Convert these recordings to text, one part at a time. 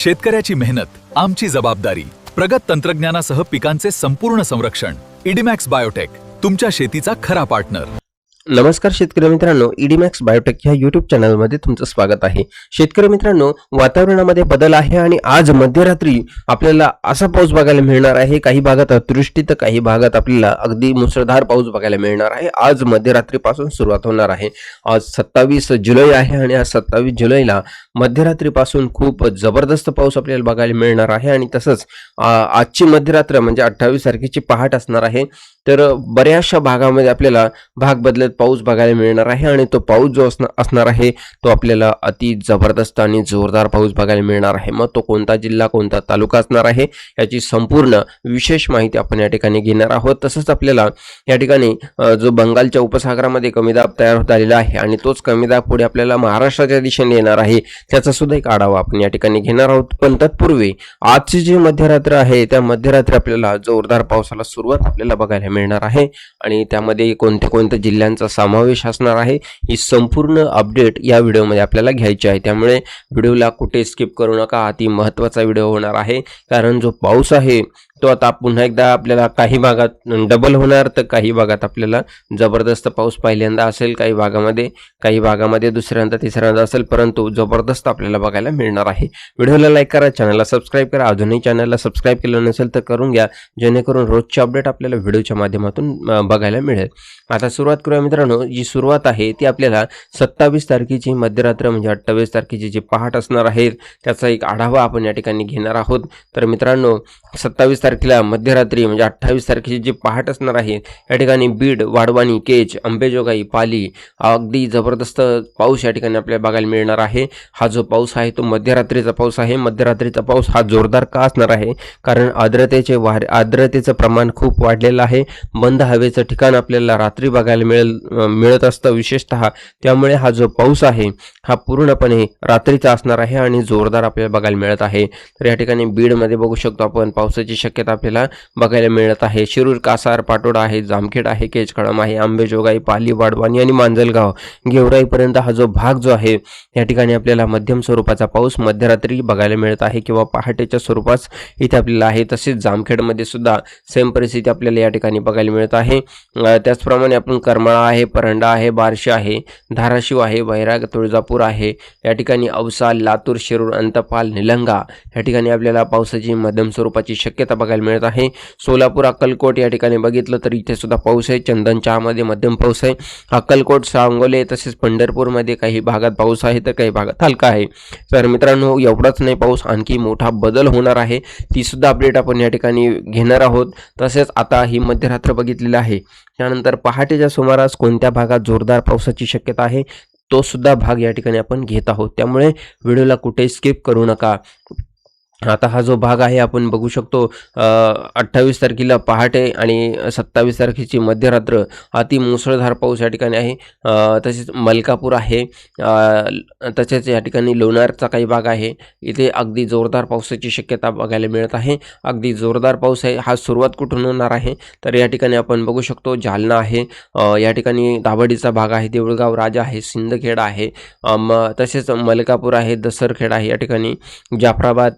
शेतकऱ्याची मेहनत आमची जबाबदारी. प्रगत तंत्रज्ञानासह पिकांचे संपूर्ण संरक्षण. इडीमॅक्स बायोटेक, तुमच्या शेतीचा खरा पार्टनर. नमस्कार शेतकरी मित्रांनो, इडीमॅक्स बायोटेक ह्या यूट्यूब चॅनलमध्ये तुमचं स्वागत आहे. शेतकरी मित्रांनो, वातावरणामध्ये बदल आहे आणि आज मध्यरात्री आपल्याला असा पाऊस बघायला मिळणार आहे. काही भागात अतिवृष्टी तर काही भागात आपल्याला अगदी मुसळधार पाऊस बघायला मिळणार आहे. आज मध्यरात्रीपासून सुरुवात होणार आहे. आज 27 जुलै आहे आणि आज 27 जुलैला मध्यरात्रीपासून खूप जबरदस्त पाऊस आपल्याला बघायला मिळणार आहे. आणि तसंच आजची मध्यरात्र म्हणजे 28 तारखेची पहाट असणार आहे. तर बऱ्याचशा भागामध्ये आपल्याला भाग बदलत पाऊस बघायला मिळणार आहे आणि तो पाऊस जो असणार आहे तो आपल्याला अति जबरदस्त आणि जोरदार पाऊस बघायला मिळणार आहे. मग तो कोणता जिल्हा कोणता तालुका असणार आहे याची संपूर्ण विशेष माहिती आपण या ठिकाणी घेणार आहोत. तसंच आपल्याला या ठिकाणी जो बंगालच्या उपसागरामध्ये कमी दाब तयार होत आलेला आहे आणि तोच कमी दाब पुढे आपल्याला महाराष्ट्राच्या दिशेने येणार आहे, त्याचा सुद्धा एक आढावा आपण या ठिकाणी घेणार आहोत. पण तत्पूर्वी आजची जी मध्यरात्र आहे त्या मध्यरात्री आपल्याला जोरदार पावसाला सुरुवात आपल्याला बघायला मिळणार आहे आणि त्यामध्ये कोणत्या जिल्ह्यांचा समावेश असणार आहे ही संपूर्ण अपडेट या व्हिडिओमध्ये आपल्याला घ्यायची आहे. त्यामुळे व्हिडिओला कुठे स्किप करू नका. अति महत्त्वाचा व्हिडिओ होणार आहे, कारण जो पाऊस आहे तो आता पुन्हा एकदा आपल्याला काही भागात डबल होणार तर काही भागात आपल्याला जबरदस्त पाऊस पहिल्यांदा असेल, काही भागामध्ये दुसऱ्यांदा तिसऱ्यांदा असेल, परंतु जबरदस्त आपल्याला बघायला मिळणार आहे. व्हिडिओला लाईक करा, चॅनलला सबस्क्राईब करा. अजूनही चॅनलला सबस्क्राईब केलं नसेल तर करून घ्या, जेणेकरून रोजची अपडेट आपल्याला व्हिडिओच्या माध्यमातून बघायला मिळेल. आता सुरुवात करूया मित्रांनो. जी सुरुवात आहे ती आपल्याला 27 तारखेची मध्यरात्र म्हणजे 28 तारखेची जी पहाट असणार आहे त्याचा एक आढावा आपण या ठिकाणी घेणार आहोत. तर मित्रांनो, 27 तारखेला मध्यरात्री म्हणजे 28 तारखेची जी पहाट असणार आहे या ठिकाणी बीड, वाडवानी, केज, अंबेजोगाई, पाली अगदी जबरदस्त पाऊस या ठिकाणी आपल्याला बघायला मिळणार आहे. हा जो पाऊस आहे तो मध्यरात्रीचा पाऊस आहे. मध्यरात्रीचा पाऊस हा जोरदार का असणार आहे, कारण आर्द्रतेचं प्रमाण खूप वाढलेलं आहे. बंद हवेचं ठिकाण आपल्याला रात्री बघायला मिळत असतं विशेषतः. त्यामुळे हा जो पाऊस आहे हा पूर्णपणे रात्रीचा असणार आहे आणि जोरदार आपल्याला बघायला मिळत आहे. तर या ठिकाणी बीडमध्ये बघू शकतो आपण पावसाची शक्यता आपल्याला बघायला मिळत आहे. शिरूर, कासार, पाटोडा आहे, जामखेड आहे, केज, कळम आहे, अंबेजोगाई, पाली, वाडवानी आणि मांजलगाव, गेवराईपर्यंत हा जो भाग जो आहे या ठिकाणी आपल्याला मध्यम स्वरूपाचा पाऊस मध्यरात्री बघायला मिळत आहे किंवा पहाटेच्या स्वरूपात इथे आपल्याला आहे. तसेच जामखेडमध्ये सुद्धा सेम परिस्थिती आपल्याला या ठिकाणी बघायला मिळत आहे. त्याचप्रमाणे आपण करमाळा आहे, परंडा आहे, बार्शी आहे, धाराशिव आहे, वैराग, तुळजापूर आहे, या ठिकाणी औसा, लातूर, शिरूर, अंतपाल, निलंगा या ठिकाणी आपल्याला पावसाची मध्यम स्वरूपाची शक्यता बघायला मिळत आहे. सोलापूर, अक्कलकोट या ठिकाणी बघितलं तर इथे सुद्धा पाऊस आहे. चंदनचहामध्ये मध्यम पाऊस आहे. अक्कलकोट, सांगोले तसेच पंढरपूरमध्ये काही भागात पाऊस आहे तर काही भागात हलका आहे. तर मित्रांनो, एवढाच नाही, पाऊस आणखी मोठा बदल होणार आहे, ती सुद्धा अपडेट आपण या ठिकाणी घेणार आहोत. तसेच आता ही मध्यरात्र बघितलेली आहे, त्यानंतर पहाटेच्या सुमारास कोणत्या भागात जोरदार पावसाची शक्यता आहे तो सुद्धा भाग या ठिकाणी आपण घेत आहोत. त्यामुळे व्हिडिओला कुठे स्किप करू नका. आता हा जो भाग आहे आपण बघू शकतो 28 तारखेला पहाटे आणि 27 तारखेची मध्यरात्र अति मुसळधार पाऊस या ठिकाणी आहे. तसेच मलकापूर आहे, तसेच या ठिकाणी लोणारचा काही भाग आहे, इथे अगदी जोरदार पावसाची शक्यता बघायला मिळत आहे. अगदी जोरदार पाऊस आहे. हा सुरुवात कुठून होणार आहे तर या ठिकाणी आपण बघू शकतो जालना आहे, या ठिकाणी दाभाडीचा भाग आहे, देऊळगाव राजा आहे, सिंदखेड आहे, तसेच मलकापूर आहे, दसरखेड आहे, या ठिकाणी जाफराबाद,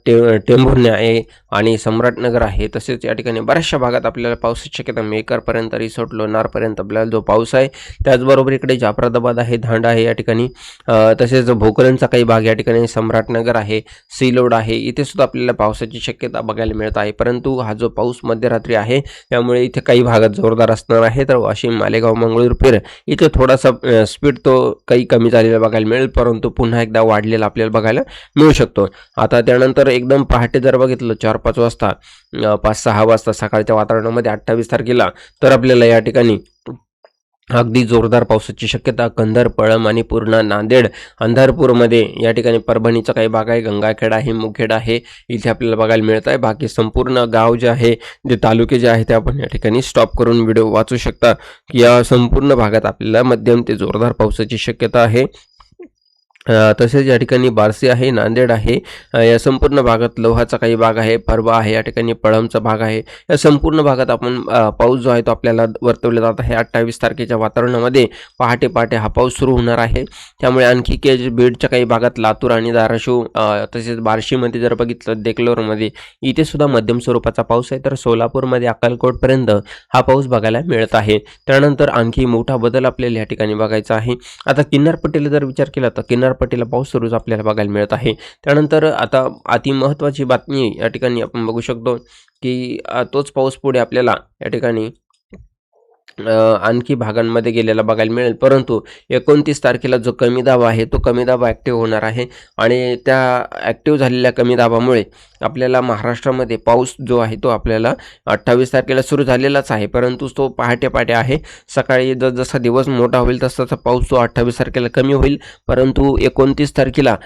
टेंभुर्णी आहे आणि सम्राटनगर आहे. तसेच या ठिकाणी बऱ्याचशा भागात आपल्याला पावसाची शक्यता मेकरपर्यंत, रिसोर्ट, लोणारपर्यंत आपल्याला जो पाऊस आहे. त्याचबरोबर इकडे जाफराबाद आहे, धांड आहे या ठिकाणी, तसेच भोकरनचा काही भाग या ठिकाणी, सम्राटनगर आहे, सिलोड आहे, इथे सुद्धा आपल्याला पावसाची शक्यता बघायला मिळत आहे. परंतु हा जो पाऊस मध्यरात्री आहे त्यामुळे इथे काही भागात जोरदार असणार आहे. तर वाशिम, मालेगाव, मंगळूर, पेर इथे थोडासा स्पीड तो काही कमी झालेला बघायला मिळेल, परंतु पुन्हा एकदा वाढलेला आपल्याला बघायला मिळू शकतो. आता त्यानंतर एकदम पहाटे जर बघितलं 4-5 वाजता, 5-6 वाजता सकाळच्या वातावरणामध्ये 28 तारखेला तर आपल्याला या ठिकाणी अगदी जोरदार पावसाची शक्यता कंधार, पळम आणि पूर्णा, नांदेड, अंधारपूरमध्ये या ठिकाणी, परभणीचा काही भाग आहे, गंगाखेड आहे, मुखेड आहे, इथे आपल्याला बघायला मिळत आहे. बाकी संपूर्ण गाव जे आहे, जे तालुके जे आहे ते आपण या ठिकाणी स्टॉप करून व्हिडिओ वाचू शकता की या संपूर्ण भागात आपल्याला मध्यम ते जोरदार पावसाची शक्यता आहे. तसेच या ठिकाणी बार्शी आहे, नांदेड आहे, या संपूर्ण भागात लोहाचा काही भाग आहे, परवा आहे, या ठिकाणी पळमचा भाग आहे. या संपूर्ण भागात आपण पाऊस जो आहे तो आपल्याला वर्तवला जात आहे. 28 तारखेच्या वातावरणामध्ये पहाटे पहाटे हा पाऊस सुरू होणार आहे. त्यामुळे आणखी काही बीडच्या काही भागात, लातूर आणि धाराशिव तसेच बार्शीमध्ये जर बघितलं, देगलोरमध्ये इथे सुद्धा मध्यम स्वरूपाचा पाऊस आहे. तर सोलापूरमध्ये अक्कलकोटपर्यंत हा पाऊस बघायला मिळत आहे. त्यानंतर आणखी मोठा बदल आपल्याला या ठिकाणी बघायचा आहे. आता किनारपट्टीला जर विचार केला तर किनारपट्टीला पाऊस सुरूच आपल्याला बघायला मिळत आहे. त्यानंतर आता अति महत्त्वाची बातमी या ठिकाणी आपण बघू शकतो की तोच पाऊस पुढे आपल्याला या ठिकाणी आणखी भागांमध्ये गेलेला बघायला मिळेल. परंतु 29 तारखेला जो कमी दाब आहे तो कमी दाब ॲक्टिव्ह होणार आहे आणि त्या ॲक्टिव्ह झालेल्या कमी दाबामुळे आपल्याला महाराष्ट्रामध्ये पाऊस जो आहे तो आपल्याला 28 तारखेला सुरू झालेलाच आहे. परंतु तो पहाटे पहाटे आहे. सकाळी जसा दिवस मोठा होईल तसा पाऊस तो 28 तारखेला कमी होईल. परंतु 29 तारखेला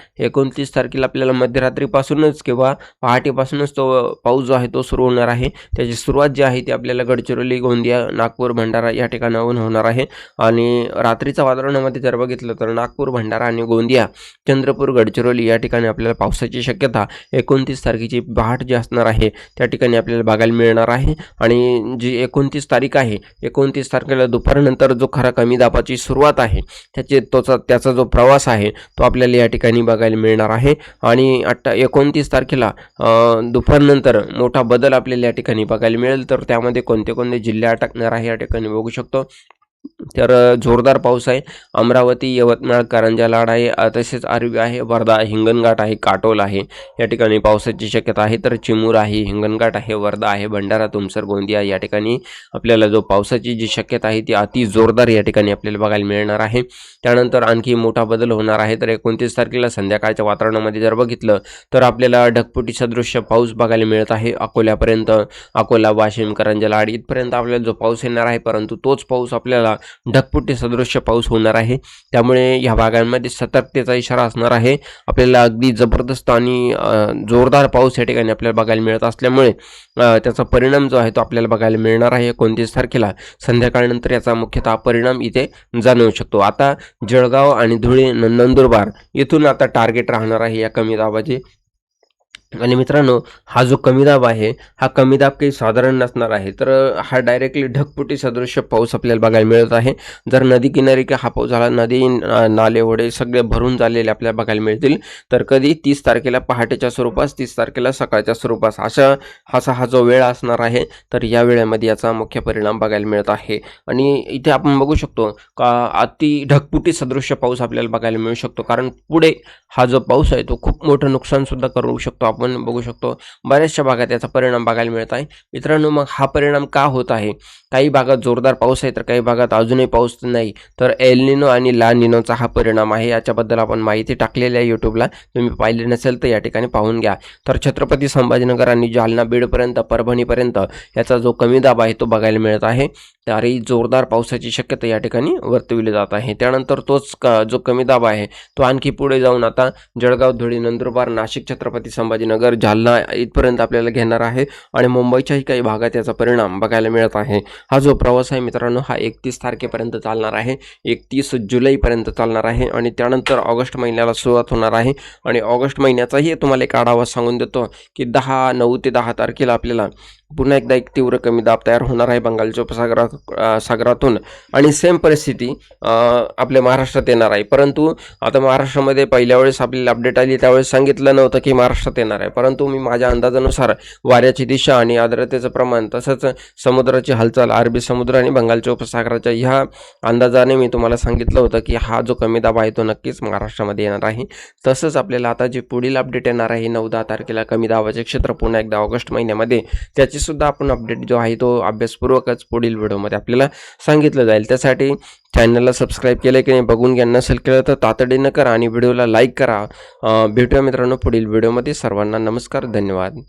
आपल्याला मध्यरात्रीपासूनच किंवा पहाटेपासूनच तो पाऊस जो आहे तो सुरू होणार आहे. त्याची सुरुवात जी आहे ती आपल्याला गडचिरोली, गोंदिया, नागपूर, भंडारा या ठिकाणाहून होणार आहे. आणि रात्रीच्या वातावरणामध्ये जर बघितलं तर नागपूर, भंडारा आणि गोंदिया, चंद्रपूर, गडचिरोली या ठिकाणी आपल्याला पावसाची शक्यता 29 तारखेची पहाट जी असणार आहे त्या ठिकाणी आपल्याला बघायला मिळणार आहे. आणि जी 29 तारीख आहे, 29 तारखेला दुपारनंतर जो खरा कमी दाबाची सुरुवात आहे त्याचा जो प्रवास आहे तो आपल्याला या ठिकाणी बघायला मिळणार आहे. आणि 29 तारखेला दुपारनंतर मोठा बदल आपल्याला या ठिकाणी बघायला मिळेल. तर त्यामध्ये कोणते कोणते जिल्हे अटकणार आहे या ठिकाणी बघू शकतो. तर जोरदार पाऊस आहे. अमरावती, यवतमाळ, कारंजा, लाड आहे, तसेच आर्वी आहे, वर्धा, हिंगणघाट आहे, काटोल आहे, या ठिकाणी पावसाची शक्यता आहे. तर चिमूर आहे, हिंगणघाट आहे, वर्धा आहे, भंडारा, तुमसर, गोंदिया या ठिकाणी आपल्याला जो पावसाची जी शक्यता आहे ती अति जोरदार या ठिकाणी आपल्याला बघायला मिळणार आहे. त्यानंतर आणखी मोठा बदल होणार आहे. तर 29 तारखेला संध्याकाळच्या वातावरणामध्ये जर बघितलं तर आपल्याला ढगफुटी सदृश्य पाऊस बघायला मिळत आहे. अकोल्यापर्यंत, अकोला, वाशिम, कारंजा, लाड इथपर्यंत आपल्याला जो पाऊस येणार आहे. परंतु तोच पाऊस आपल्याला ढगफुटी सदृश्य पाऊस होणार आहे. त्यामुळे ह्या भागांमध्ये सतर्कतेचा इशारा असणार आहे. आपल्याला अगदी जबरदस्त आणि जोरदार पाऊस या ठिकाणी आपल्याला बघायला मिळत असल्यामुळे त्याचा परिणाम जो आहे तो आपल्याला बघायला मिळणार आहे. 29 तारखेला संध्याकाळनंतर याचा मुख्यतः परिणाम इथे जाणवू शकतो. आता जळगाव आणि धुळे, नंदुरबार इथून आता टार्गेट राहणार आहे या कमी दाबाचे. आणि मित्रांनो, हा जो कमी दाब आहे हा कमी दाब काही साधारण नसणार आहे. तर हा डायरेक्टली ढगफुटी सदृश्य पाऊस आपल्याला बघायला मिळत आहे. जर नदी किनारी हा पाऊस झाला, नदी, नाले, ओढे सगळे भरून झालेले आपल्याला बघायला मिळतील. तर कधी 30 तारखेला पहाटेच्या स्वरूपास, 30 तारखेला सकाळच्या स्वरूपास असा हा जो वेळ असणार आहे. तर या वेळेमध्ये याचा मुख्य परिणाम बघायला मिळत आहे. आणि इथे आपण बघू शकतो का अति ढगफुटी सदृश्य पाऊस आपल्याला बघायला मिळू शकतो. कारण पुढे हा जो पाऊस आहे तो खूप मोठं नुकसान सुद्धा करू शकतो. आपण बघू शकतो बऱ्याचशा भागात याचा परिणाम बघायला मिळत आहे. मित्रांनो, मग हा परिणाम का होत आहे? काही भागात जोरदार पाऊस आहे तर काही भागात अजूनही पाऊस नाही. तर एल निनो आणि ला निनोचा हा परिणाम आहे. याच्याबद्दल आपण माहिती टाकलेली आहे यूट्यूबला, तुम्ही पाहिले नसेल तर या ठिकाणी पाहून घ्या. तर छत्रपती संभाजीनगर आणि जालना, बीडपर्यंत, परभणीपर्यंत याचा जो कमी दाब आहे तो बघायला मिळत आहे. तरी जोरदार पावसाची शक्यता या ठिकाणी वर्तविली जात आहे. त्यानंतर तोच जो कमी दाब आहे तो आणखी पुढे जाऊन आता जळगाव, धुळे, नंदुरबार, नाशिक, छत्रपती संभाजीनगर, जालना इथपर्यंत आपल्याला घेणार आहे. आणि मुंबईच्याही काही भागात याचा परिणाम बघायला मिळत आहे. हा जो प्रवास आहे मित्रांनो हा 31 तारखेपर्यंत चालणार आहे. 31 जुलैपर्यंत चालणार आहे. आणि त्यानंतर ऑगस्ट महिन्याला सुरुवात होणार आहे. आणि ऑगस्ट महिन्याचाही तुम्हाला एक आढावा सांगून देतो की 9 ते 10 तारखेला आपल्याला पुन्हा एकदा एक तीव्र कमी दाब तयार होणार आहे बंगालच्या सागरातून. आणि सेम परिस्थिती आपल्या महाराष्ट्रात येणार आहे. परंतु आता महाराष्ट्रामध्ये पहिल्या वेळेस आपल्याला अपडेट आली त्यावेळेस सांगितलं नव्हतं की महाराष्ट्रात येणार आहे. परंतु मी माझ्या अंदाजानुसार वाऱ्याची दिशा आणि आर्द्रतेचं प्रमाण तसंच समुद्राची हालचाल, अरबी समुद्र आणि बंगालच्या उपसागराच्या ह्या अंदाजाने मी तुम्हाला सांगितलं होतं की हा जो कमी दाब आहे तो नक्कीच महाराष्ट्रामध्ये येणार आहे. तसंच आपल्याला आता जे पुढील अपडेट येणार आहे 9-10 तारखेला कमी दाबाचे क्षेत्र पुन्हा एकदा ऑगस्ट महिन्यामध्ये, त्याची सुद्धा आपण अपडेट जो आहे तो अभ्यासपूर्वकच पुढील व्हिडिओमध्ये आपल्याला सांगितलं जाईल. त्यासाठी चॅनलला सबस्क्राईब केलं की नाही बघून घ्या, नसेल केलं तर तातडीनं करा आणि व्हिडिओला लाईक करा. भेटूया मित्रांनो पुढील व्हिडिओमध्ये. सर्वांना नमस्कार, धन्यवाद.